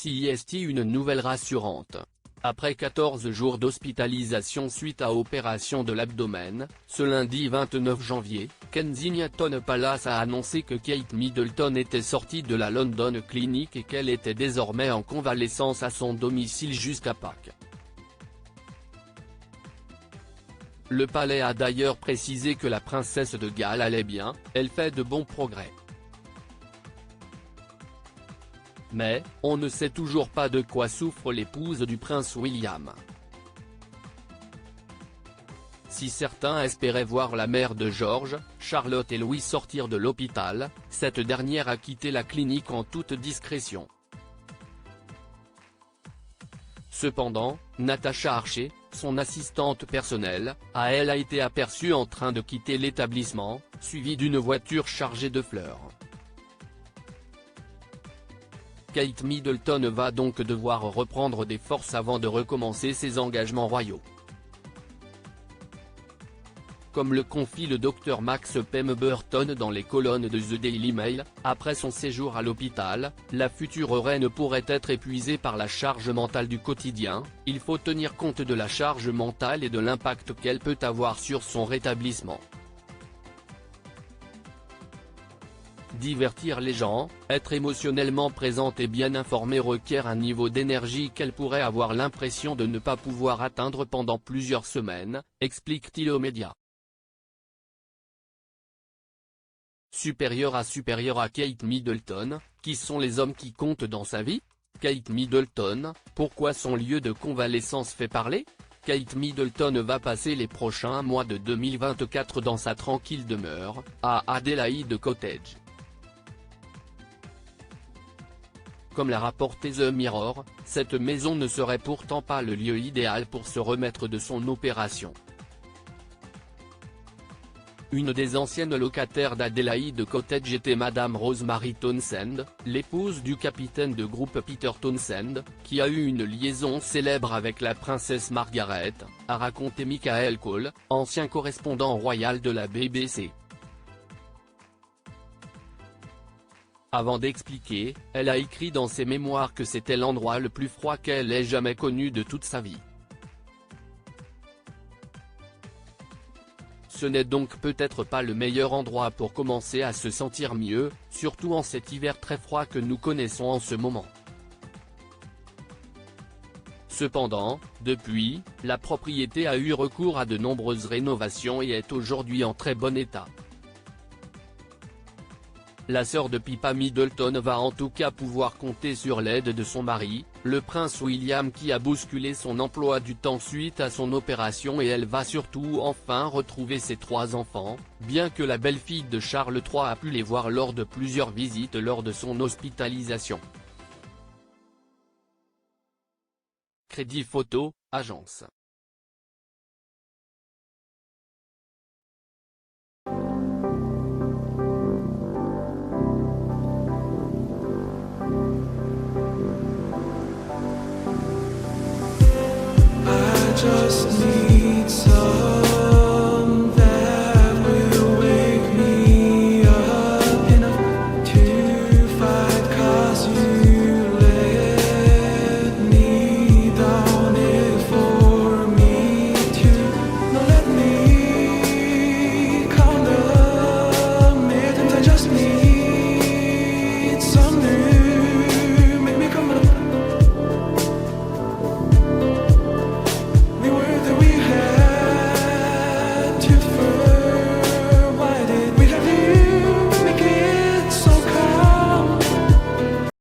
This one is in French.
CIST une nouvelle rassurante. Après 14 jours d'hospitalisation suite à opération de l'abdomen, ce lundi 29 janvier, Kensington Palace a annoncé que Kate Middleton était sortie de la London Clinic et qu'elle était désormais en convalescence à son domicile jusqu'à Pâques. Le palais a d'ailleurs précisé que la princesse de Galles allait bien, elle fait de bons progrès. Mais, on ne sait toujours pas de quoi souffre l'épouse du prince William. Si certains espéraient voir la mère de George, Charlotte et Louis sortir de l'hôpital, cette dernière a quitté la clinique en toute discrétion. Cependant, Natasha Archer, son assistante personnelle, a été aperçue en train de quitter l'établissement, suivie d'une voiture chargée de fleurs. Kate Middleton va donc devoir reprendre des forces avant de recommencer ses engagements royaux. Comme le confie le Dr Max Pemberton dans les colonnes de The Daily Mail, après son séjour à l'hôpital, la future reine pourrait être épuisée par la charge mentale du quotidien. Il faut tenir compte de la charge mentale et de l'impact qu'elle peut avoir sur son rétablissement. Divertir les gens, être émotionnellement présente et bien informée requiert un niveau d'énergie qu'elle pourrait avoir l'impression de ne pas pouvoir atteindre pendant plusieurs semaines, explique-t-il aux médias. Supérieur à Kate Middleton, qui sont les hommes qui comptent dans sa vie? Kate Middleton, pourquoi son lieu de convalescence fait parler? Kate Middleton va passer les prochains mois de 2024 dans sa tranquille demeure, à Adelaide Cottage. Comme l'a rapporté The Mirror, cette maison ne serait pourtant pas le lieu idéal pour se remettre de son opération. Une des anciennes locataires d'Adelaide Cottage était Madame Rosemary Townsend, l'épouse du capitaine de groupe Peter Townsend, qui a eu une liaison célèbre avec la princesse Margaret, a raconté Michael Cole, ancien correspondant royal de la BBC. Avant d'expliquer, elle a écrit dans ses mémoires que c'était l'endroit le plus froid qu'elle ait jamais connu de toute sa vie. Ce n'est donc peut-être pas le meilleur endroit pour commencer à se sentir mieux, surtout en cet hiver très froid que nous connaissons en ce moment. Cependant, depuis, la propriété a eu recours à de nombreuses rénovations et est aujourd'hui en très bon état. La sœur de Pippa Middleton va en tout cas pouvoir compter sur l'aide de son mari, le prince William, qui a bousculé son emploi du temps suite à son opération, et elle va surtout enfin retrouver ses 3 enfants, bien que la belle-fille de Charles III a pu les voir lors de plusieurs visites lors de son hospitalisation. Crédit Photo, agence.